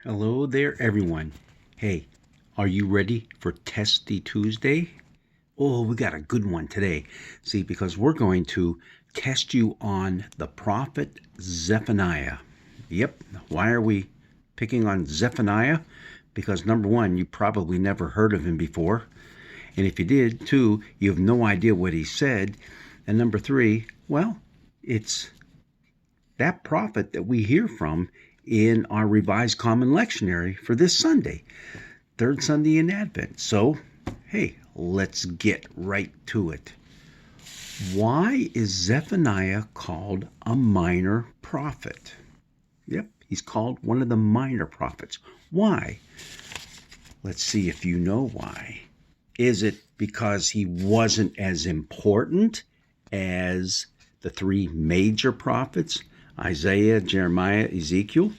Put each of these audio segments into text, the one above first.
Hello there, everyone. Hey, are you ready for Testy Tuesday? Oh, we got a good one today. See, because we're going to test you on the prophet Zephaniah. Yep, why are we picking on Zephaniah? Because number one, you probably never heard of him before. And if you did, too, you have no idea what he said. And number three, well, it's that prophet that we hear from in our Revised Common Lectionary for this Sunday, third Sunday in Advent. So, hey, let's get right to it. Why is Zephaniah called a minor prophet? Yep, he's called one of the minor prophets. Why? Let's see if you know why. Is it because he wasn't as important as the three major prophets, Isaiah, Jeremiah, Ezekiel?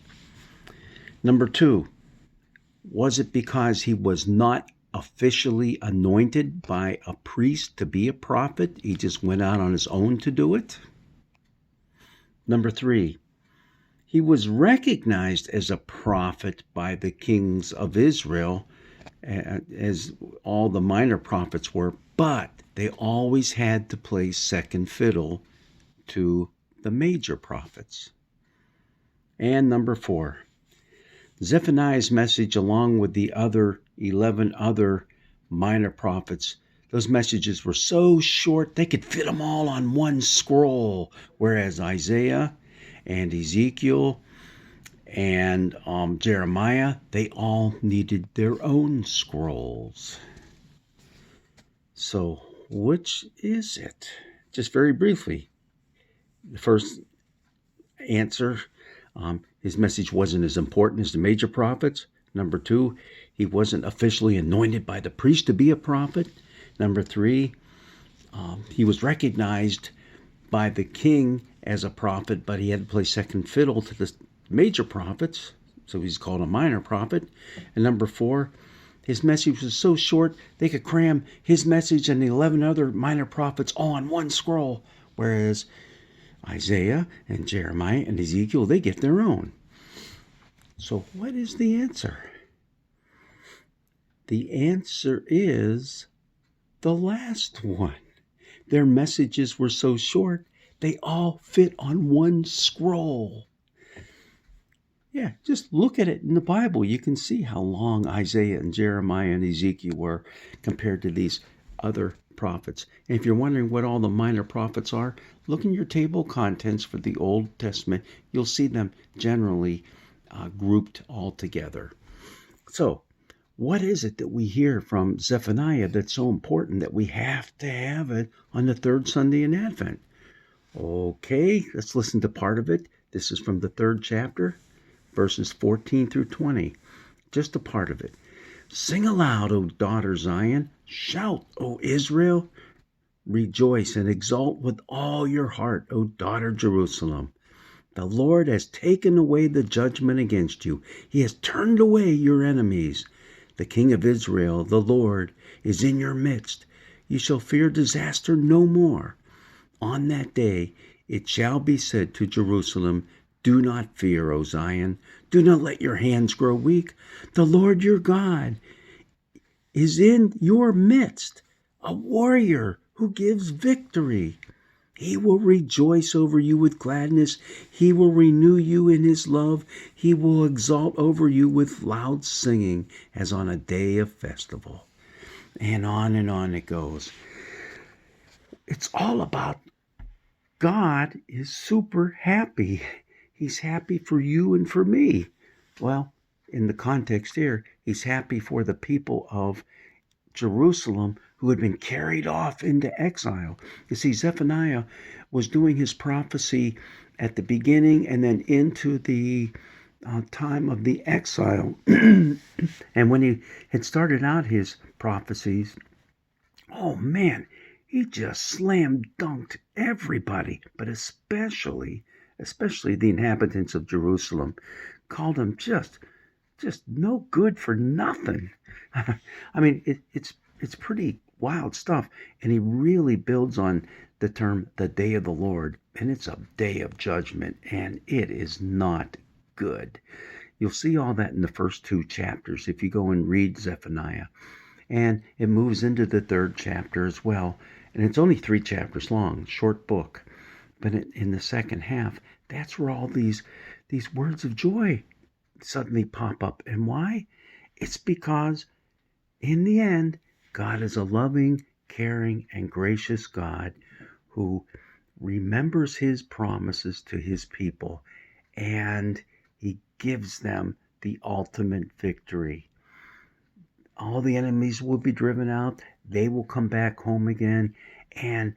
Number two, was it because he was not officially anointed by a priest to be a prophet? He just went out on his own to do it? Number three, he was recognized as a prophet by the kings of Israel, as all the minor prophets were, but they always had to play second fiddle to the major prophets. And number four, Zephaniah's message, along with the 11 other minor prophets, those messages were so short they could fit them all on one scroll, whereas Isaiah and Ezekiel and Jeremiah, they all needed their own scrolls. So which is it? Just very briefly, the first answer, his message wasn't as important as the major prophets. Number two, he wasn't officially anointed by the priest to be a prophet. Number three, he was recognized by the king as a prophet, but he had to play second fiddle to the major prophets, so he's called a minor prophet. And number four, his message was so short they could cram his message and the 11 other minor prophets all on one scroll, whereas Isaiah and Jeremiah and Ezekiel, they get their own. So what is the answer? The answer is the last one. Their messages were so short, they all fit on one scroll. Yeah, just look at it in the Bible. You can see how long Isaiah and Jeremiah and Ezekiel were compared to these other prophets. And if you're wondering what all the minor prophets are, look in your table of contents for the Old Testament. You'll see them generally grouped all together. So, what is it that we hear from Zephaniah that's so important that we have to have it on the third Sunday in Advent? Okay, let's listen to part of it. This is from the third chapter, verses 14 through 20. Just a part of it. Sing aloud, O daughter Zion. Shout, O Israel. Rejoice and exult with all your heart, O daughter Jerusalem. The Lord has taken away the judgment against you. He has turned away your enemies. The King of Israel, the Lord, is in your midst. You shall fear disaster no more. On that day it shall be said to Jerusalem, do not fear, O Zion. Do not let your hands grow weak. The Lord your God is in your midst, a warrior who gives victory. He will rejoice over you with gladness. He will renew you in his love. He will exalt over you with loud singing as on a day of festival. And on it goes. It's all about God is super happy. He's happy for you and for me. Well, in the context here, he's happy for the people of Jerusalem who had been carried off into exile. You see, Zephaniah was doing his prophecy at the beginning and then into the time of the exile. And when he had started out his prophecies, oh man, he just slam dunked everybody, but especially the inhabitants of Jerusalem, called them just no good for nothing. I mean, it's pretty wild stuff, and he really builds on the term the day of the Lord, and it's a day of judgment, and it is not good. You'll see all that in the first 2 chapters if you go and read Zephaniah. And it moves into the 3rd chapter as well. And it's only 3 chapters long, short book. But in the second half, that's where all these words of joy suddenly pop up. And why? It's because in the end, God is a loving, caring, and gracious God who remembers his promises to his people, and he gives them the ultimate victory. All the enemies will be driven out. They will come back home again. And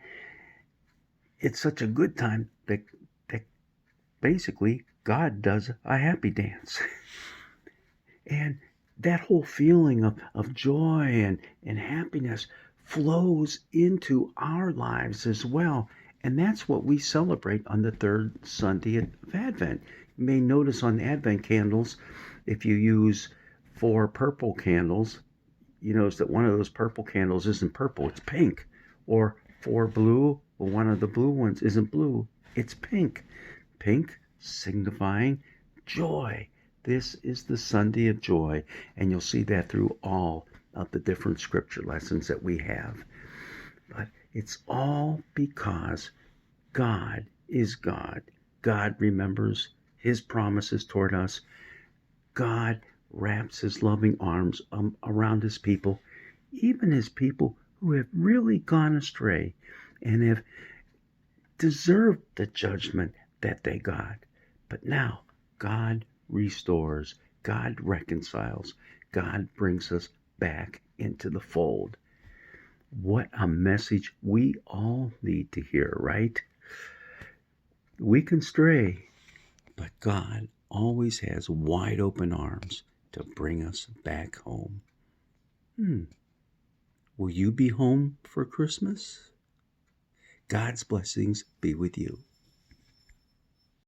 it's such a good time that basically God does a happy dance. And that whole feeling of joy and happiness flows into our lives as well. And that's what we celebrate on the 3rd Sunday of Advent. You may notice on the Advent candles, if you use 4 purple candles, you notice that one of those purple candles isn't purple, it's pink. Or 4 blue, well, one of the blue ones isn't blue, it's pink. Pink signifying joy. This is the Sunday of joy, and you'll see that through all of the different scripture lessons that we have. But it's all because God is God. God remembers his promises toward us. God wraps his loving arms around his people, even his people who have really gone astray and have deserved the judgment that they got. But now God restores, God reconciles, God brings us back into the fold. What a message we all need to hear, right? We can stray, but God always has wide open arms to bring us back home. Will you be home for Christmas? God's blessings be with you.